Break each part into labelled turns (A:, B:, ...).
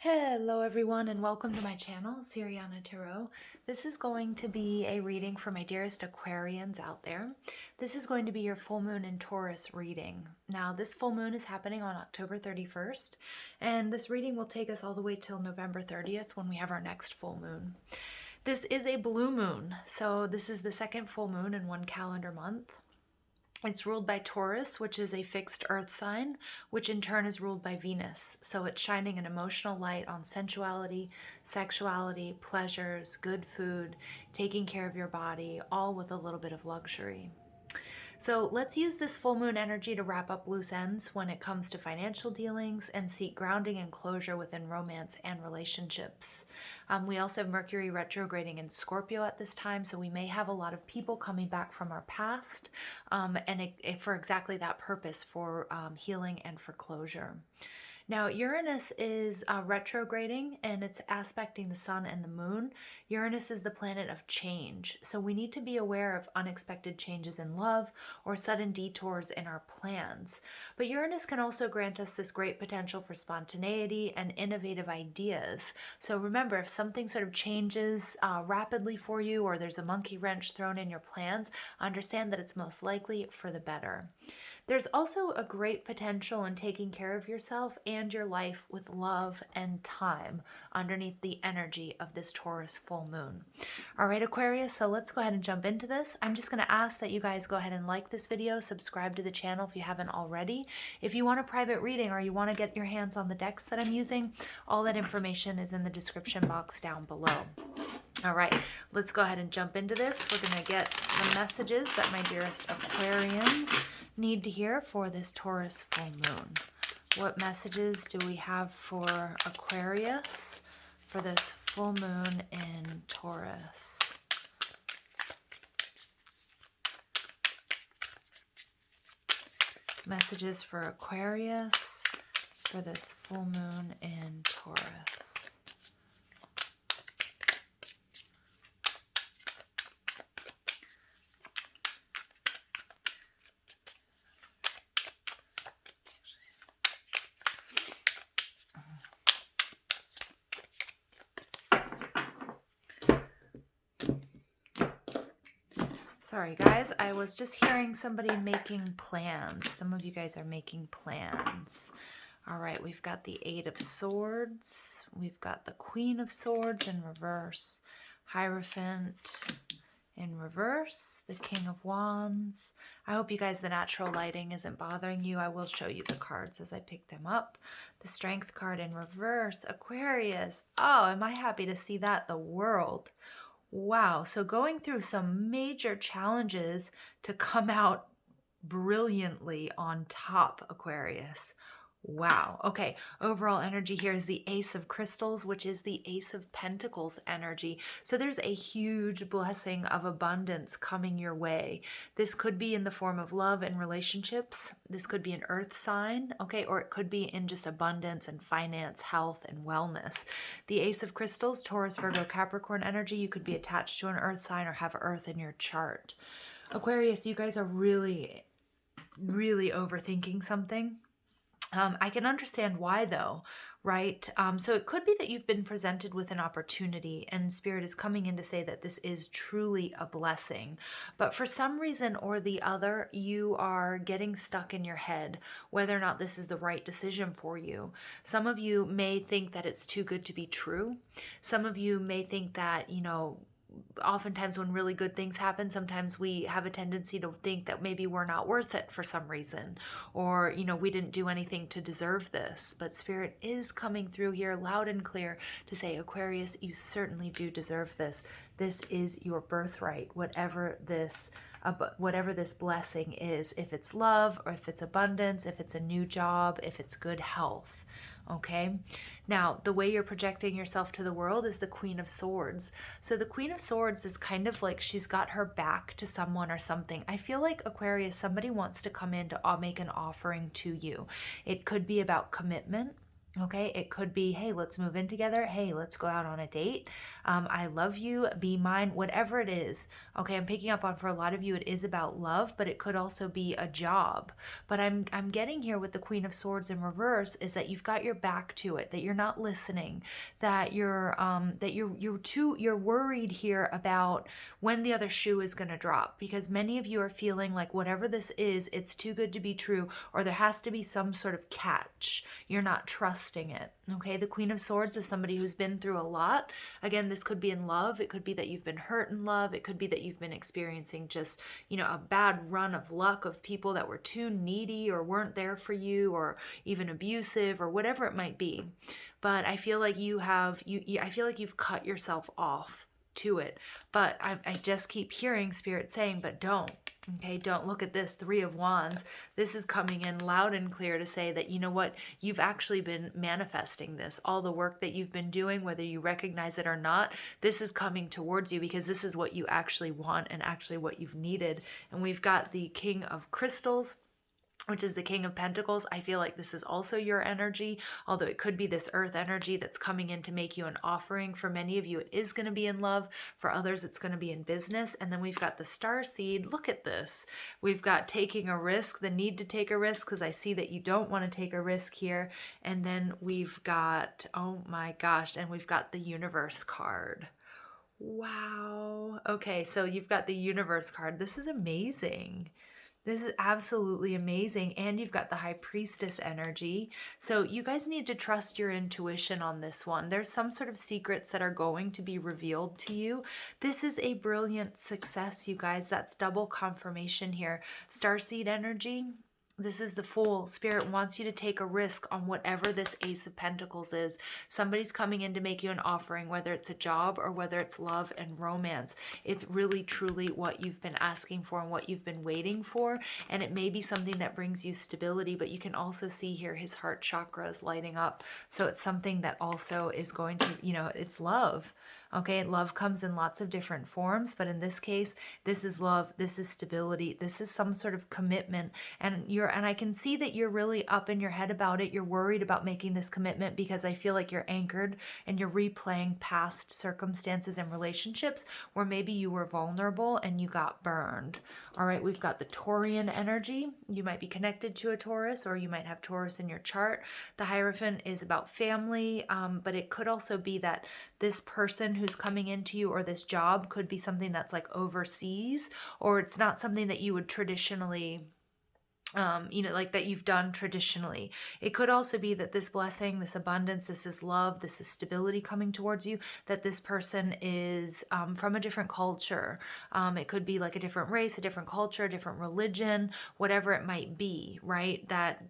A: Hello everyone and welcome to my channel, Siriana Tarot. This is going to be a reading for my dearest Aquarians out there. This is going to be your full moon in Taurus reading. Now this full moon is happening on October 31st and this reading will take us all the way till November 30th when we have our next full moon. This is a blue moon, so this is the second full moon in one calendar month. It's ruled by Taurus, which is a fixed earth sign, which in turn is ruled by Venus. So it's shining an emotional light on sensuality, sexuality, pleasures, good food, taking care of your body, all with a little bit of luxury. So let's use this full moon energy to wrap up loose ends when it comes to financial dealings and seek grounding and closure within romance and relationships. We also have Mercury retrograding in Scorpio at this time, so we may have a lot of people coming back from our past and for exactly that purpose, for healing and for closure. Now, Uranus is retrograding and it's aspecting the sun and the moon. Uranus is the planet of change. So we need to be aware of unexpected changes in love or sudden detours in our plans. But Uranus can also grant us this great potential for spontaneity and innovative ideas. So remember, if something sort of changes rapidly for you, or there's a monkey wrench thrown in your plans, understand that it's most likely for the better. There's also a great potential in taking care of yourself and your life with love and time underneath the energy of this Taurus full moon. All right, Aquarius, so let's go ahead and jump into this. I'm just going to ask that you guys go ahead and like this video, subscribe to the channel if you haven't already. If you want a private reading or you want to get your hands on the decks that I'm using, all that information is in the description box down below. All right, let's go ahead and jump into this. We're going to get the messages that my dearest Aquarians need to hear for this Taurus full moon. What messages do we have for Aquarius for this full moon in Taurus? Messages for Aquarius for this full moon in Taurus. Sorry guys, I was just hearing somebody making plans. Some of you guys are making plans. All right, we've got the Eight of Swords. We've got the Queen of Swords in reverse. Hierophant in reverse. The King of Wands. I hope you guys, the natural lighting isn't bothering you. I will show you the cards as I pick them up. The Strength card in reverse. Aquarius. Oh, am I happy to see that? The World. Wow, so going through some major challenges to come out brilliantly on top, Aquarius. Wow. Okay, overall energy here is the Ace of Crystals, which is the Ace of Pentacles energy. So there's a huge blessing of abundance coming your way. This could be in the form of love and relationships. This could be an earth sign, okay, or it could be in just abundance and finance, health, and wellness. The Ace of Crystals, Taurus, Virgo, Capricorn energy. You could be attached to an earth sign or have earth in your chart. Aquarius, you guys are really overthinking something. I can understand why though, right? So it could be that you've been presented with an opportunity and Spirit is coming in to say that this is truly a blessing. But for some reason or the other, you are getting stuck in your head whether or not this is the right decision for you. Some of you may think that it's too good to be true. Some of you may think that, you know, oftentimes when really good things happen, sometimes we have a tendency to think that maybe we're not worth it for some reason, or, you know, we didn't do anything to deserve this. But Spirit is coming through here loud and clear to say, Aquarius, you certainly do deserve this. This is your birthright, whatever this blessing is, if it's love or if it's abundance, if it's a new job, if it's good health. Okay, now the way you're projecting yourself to the world is the Queen of Swords. So the Queen of Swords is kind of like she's got her back to someone or something. I feel like, Aquarius, somebody wants to come in to make an offering to you. It could be about commitment. Okay, it could be, hey, let's move in together. Hey, let's go out on a date. I love you, be mine, whatever it is. Okay, I'm picking up on, for a lot of you, it is about love, but it could also be a job. But I'm getting here with the Queen of Swords in reverse is that you've got your back to it, that you're not listening, that you're worried here about when the other shoe is going to drop, because many of you are feeling like whatever this is, it's too good to be true, or there has to be some sort of catch. You're not trusting it. Okay, the Queen of Swords is somebody who's been through a lot. Again, this could be in love. It could be that you've been hurt in love. It could be that you've been experiencing just, a bad run of luck of people that were too needy or weren't there for you, or even abusive, or whatever it might be. But I feel like I feel like you've cut yourself off to it. But I just keep hearing Spirit saying, but don't. Okay, don't look at this 3 of Wands. This is coming in loud and clear to say that, you know what, you've actually been manifesting this. All the work that you've been doing, whether you recognize it or not, this is coming towards you because this is what you actually want and actually what you've needed. And we've got the King of Crystals, which is the King of Pentacles. I feel like this is also your energy, although it could be this earth energy that's coming in to make you an offering. For many of you, it is going to be in love. For others, it's going to be in business. And then we've got the Star Seed. Look at this. We've got taking a risk, the need to take a risk, because I see that you don't want to take a risk here. And then we've got, oh my gosh, and we've got the Universe card. Wow. Okay, so you've got the Universe card. This is amazing. This is absolutely amazing. And you've got the High Priestess energy. So you guys need to trust your intuition on this one. There's some sort of secrets that are going to be revealed to you. This is a brilliant success, you guys. That's double confirmation here. Starseed energy. This is the Fool. Spirit wants you to take a risk on whatever this Ace of Pentacles is. Somebody's coming in to make you an offering, whether it's a job or whether it's love and romance. It's really, truly what you've been asking for and what you've been waiting for. And it may be something that brings you stability, but you can also see here his heart chakra is lighting up. So it's something that also is going to, it's love. Okay, love comes in lots of different forms, but in this case, this is love, this is stability, this is some sort of commitment, and I can see that you're really up in your head about it. You're worried about making this commitment because I feel like you're anchored and you're replaying past circumstances and relationships where maybe you were vulnerable and you got burned. All right, we've got the Taurian energy. You might be connected to a Taurus, or you might have Taurus in your chart. The Hierophant is about family, but it could also be that this person who's coming into you or this job could be something that's like overseas, or it's not something that you would traditionally like that you've done traditionally. It could also be that this blessing, this abundance, this is love, this is stability coming towards you, that this person is from a different culture. It could be like a different race, a different culture, a different religion, whatever it might be, right? That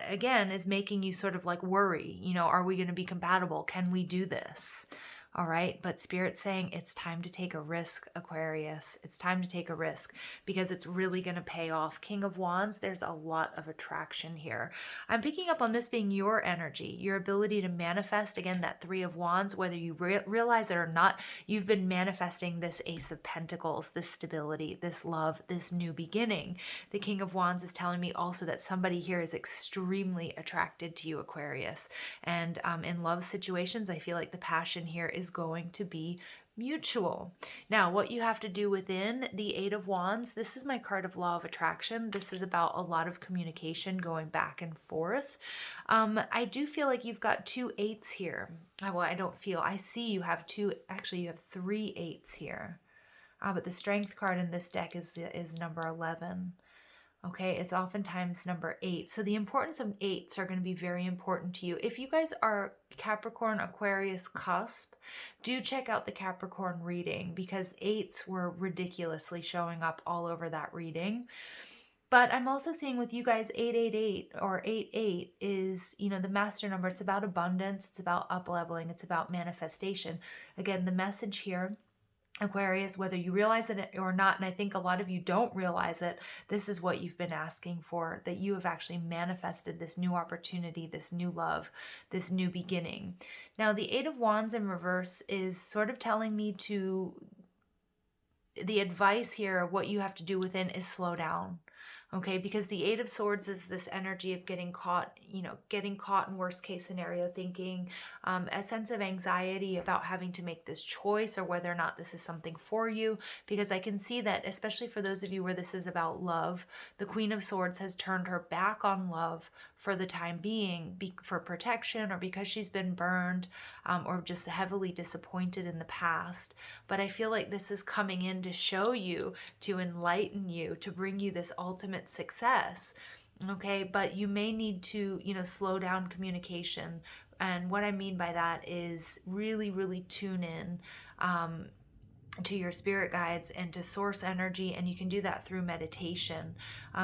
A: again is making you sort of like worry, are we going to be compatible? Can we do this? All right, but Spirit's saying it's time to take a risk, Aquarius. It's time to take a risk because it's really going to pay off. King of Wands, there's a lot of attraction here. I'm picking up on this being your energy, your ability to manifest, again, that 3 of Wands, whether you realize it or not, you've been manifesting this Ace of Pentacles, this stability, this love, this new beginning. The King of Wands is telling me also that somebody here is extremely attracted to you, Aquarius. And in love situations, I feel like the passion here is going to be mutual. Now, what you have to do within the 8 of Wands, this is my card of law of attraction. This is about a lot of communication going back and forth. I do feel like you've got 2 8s here. Well, I see you have 2, actually you have 3 8s here. But the Strength card in this deck is number 11. Okay, it's oftentimes number 8. So the importance of 8s are going to be very important to you. If you guys are Capricorn, Aquarius cusp, do check out the Capricorn reading because 8s were ridiculously showing up all over that reading. But I'm also seeing with you guys 888 or 88 is, the master number. It's about abundance. It's about up-leveling. It's about manifestation. Again, the message here, Aquarius, whether you realize it or not, and I think a lot of you don't realize it, this is what you've been asking for, that you have actually manifested this new opportunity, this new love, this new beginning. Now, the 8 of Wands in reverse is sort of telling me the advice here, what you have to do within is slow down. Okay, because the Eight of Swords is this energy of getting caught, getting caught in worst case scenario thinking, a sense of anxiety about having to make this choice or whether or not this is something for you. Because I can see that, especially for those of you where this is about love, the Queen of Swords has turned her back on love for the time being, for protection, or because she's been burned, or just heavily disappointed in the past. But I feel like this is coming in to show you, to enlighten you, to bring you this ultimate success. Okay, but you may need to, slow down communication. And what I mean by that is really, really tune in to your spirit guides and to source energy, and you can do that through meditation.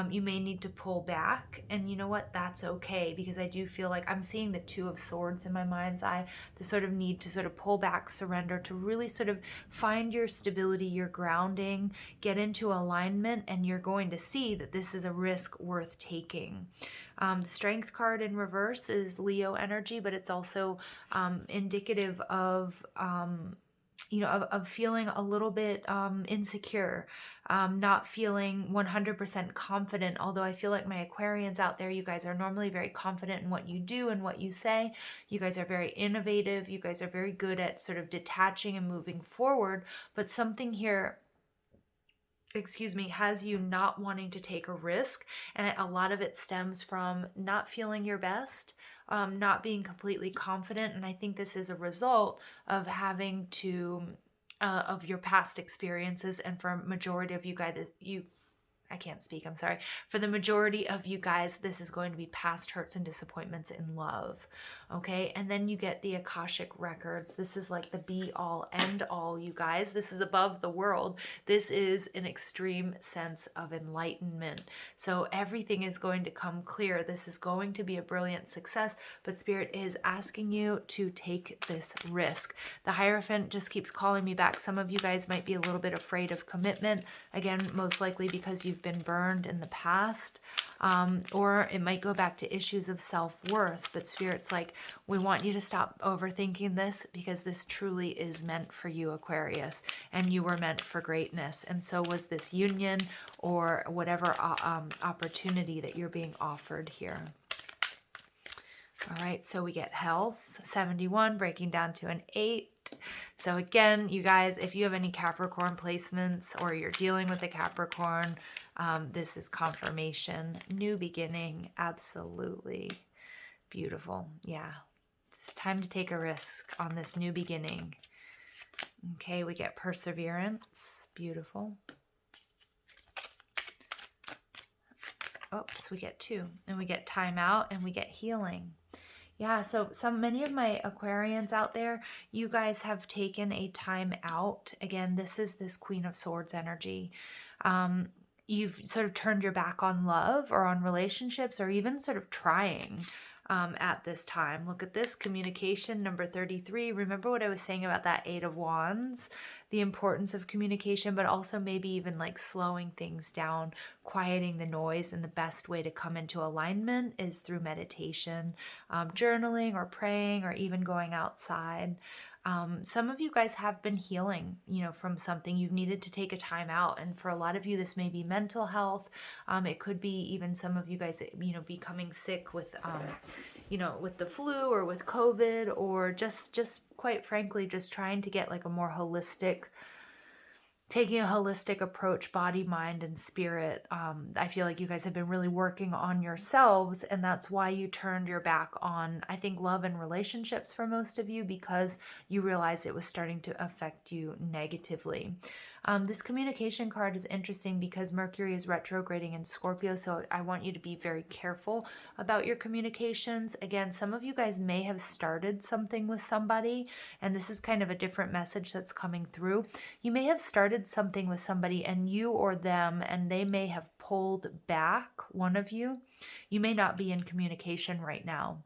A: You may need to pull back, and you know what, that's okay, because I do feel like I'm seeing the Two of Swords in my mind's eye, the sort of need to sort of pull back, surrender, to really sort of find your stability, your grounding, get into alignment, and you're going to see that this is a risk worth taking. The Strength card in reverse is Leo energy, but it's also indicative of of feeling a little bit insecure, not feeling 100% confident. Although I feel like my Aquarians out there, you guys are normally very confident in what you do and what you say. You guys are very innovative. You guys are very good at sort of detaching and moving forward. But something here, has you not wanting to take a risk. And a lot of it stems from not feeling your best, not being completely confident. And I think this is a result of having to, of your past experiences. And for a majority of you guys, I can't speak, I'm sorry. For the majority of you guys, this is going to be past hurts and disappointments in love. Okay, and then you get the Akashic records. This is like the be all end all, you guys. This is above the world. This is an extreme sense of enlightenment. So everything is going to come clear. This is going to be a brilliant success, but Spirit is asking you to take this risk. The Hierophant just keeps calling me back. Some of you guys might be a little bit afraid of commitment. Again, most likely because you've been burned in the past, or it might go back to issues of self-worth. But Spirit's like, we want you to stop overthinking this, because this truly is meant for you, Aquarius, and you were meant for greatness, and so was this union or whatever opportunity that you're being offered here. All right, so we get health, 71, breaking down to an 8. So again, you guys, if you have any Capricorn placements or you're dealing with a Capricorn, this is confirmation. New beginning, absolutely beautiful. Yeah, it's time to take a risk on this new beginning. Okay, we get perseverance, beautiful. Oops, we get 2, and we get time out, and we get healing. Yeah, so many of my Aquarians out there, you guys have taken a time out. Again, this is this Queen of Swords energy. You've sort of turned your back on love or on relationships, or even sort of trying at this time. Look at this, communication, number 33. Remember what I was saying about that 8 of Wands? The importance of communication, but also maybe even like slowing things down, quieting the noise. And the best way to come into alignment is through meditation, journaling, or praying, or even going outside. Some of you guys have been healing, from something. You've needed to take a time out. And for a lot of you, this may be mental health. It could be even some of you guys, becoming sick with, with the flu or with COVID, or just quite frankly, just trying to get like a more holistic, taking a holistic approach, body, mind, and spirit. I feel like you guys have been really working on yourselves, and that's why you turned your back on, I think, love and relationships for most of you, because you realized it was starting to affect you negatively. This communication card is interesting because Mercury is retrograding in Scorpio, so I want you to be very careful about your communications. Again, some of you guys may have started something with somebody, and this is kind of a different message that's coming through. You may have started something with somebody, and you or them, and they may have pulled back, one of you. You may not be in communication right now.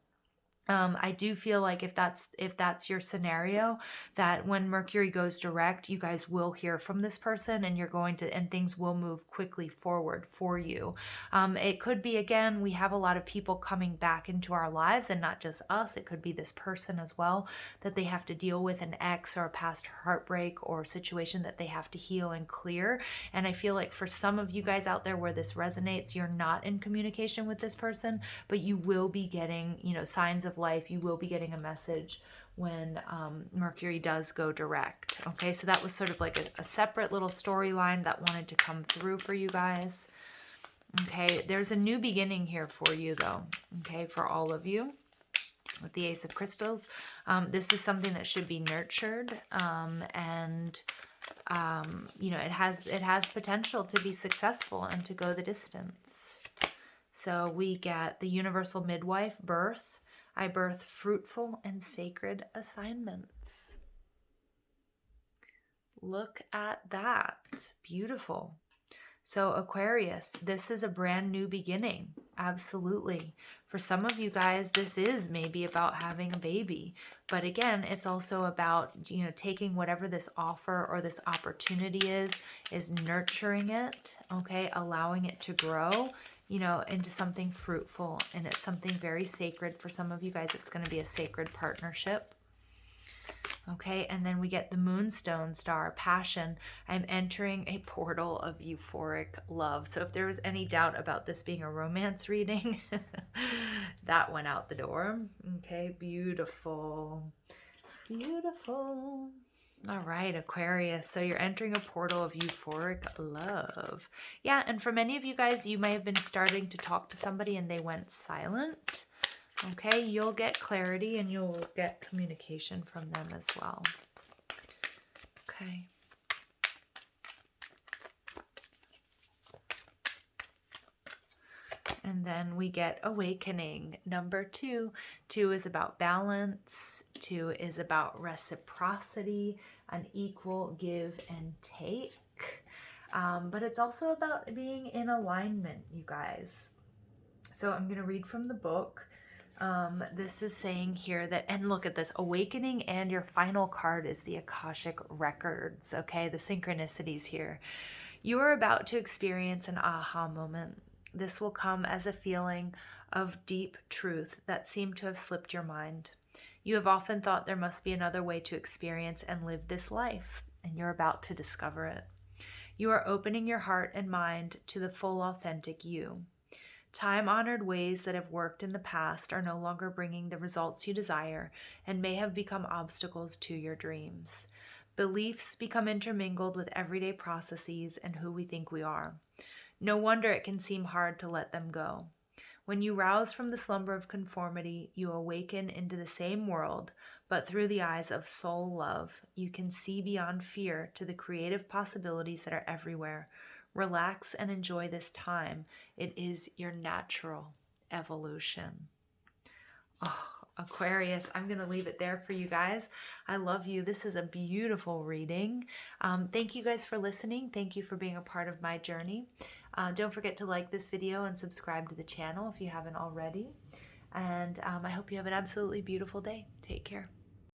A: I do feel like if that's your scenario, that when Mercury goes direct, you guys will hear from this person, and and things will move quickly forward for you. It could be, again, we have a lot of people coming back into our lives, and not just us. It could be this person as well, that they have to deal with an ex or a past heartbreak or situation that they have to heal and clear. And I feel like for some of you guys out there where this resonates, you're not in communication with this person, but you will be getting, signs of life. You will be getting a message when Mercury does go direct. Okay, so that was sort of like a separate little storyline that wanted to come through for you guys. Okay, there's a new beginning here for you though, okay, for all of you with the Ace of Crystals. This is something that should be nurtured, and it has potential to be successful and to go the distance. So we get the universal midwife, birth. I birth fruitful and sacred assignments. Look at that. Beautiful. So Aquarius, this is a brand new beginning. Absolutely. For some of you guys, this is maybe about having a baby. But again, it's also about, taking whatever this offer or this opportunity is nurturing it, okay? Allowing it to grow, into something fruitful. And it's something very sacred. For some of you guys, it's going to be a sacred partnership. Okay, and then we get the Moonstone star, passion. I'm entering a portal of euphoric love. So if there was any doubt about this being a romance reading, that went out the door. Okay, beautiful. Beautiful. All right, Aquarius. So you're entering a portal of euphoric love. Yeah, and for many of you guys, you may have been starting to talk to somebody and they went silent. Okay, you'll get clarity and you'll get communication from them as well. Okay. And then we get awakening. Number 2. 2 is about balance. 2 is about reciprocity, an equal give and take. But it's also about being in alignment, you guys. So I'm going to read from the book. This is saying here that, and look at this, awakening, and your final card is the Akashic Records, okay? The synchronicities here. You are about to experience an aha moment. This will come as a feeling of deep truth that seemed to have slipped your mind. You have often thought there must be another way to experience and live this life, and you're about to discover it. You are opening your heart and mind to the full, authentic you. Time-honored ways that have worked in the past are no longer bringing the results you desire and may have become obstacles to your dreams. Beliefs become intermingled with everyday processes and who we think we are. No wonder it can seem hard to let them go. When you rouse from the slumber of conformity, you awaken into the same world, but through the eyes of soul love, you can see beyond fear to the creative possibilities that are everywhere. Relax and enjoy this time. It is your natural evolution. Oh, Aquarius, I'm going to leave it there for you guys. I love you. This is a beautiful reading. Thank you guys for listening. Thank you for being a part of my journey. Don't forget to like this video and subscribe to the channel if you haven't already. And I hope you have an absolutely beautiful day. Take care.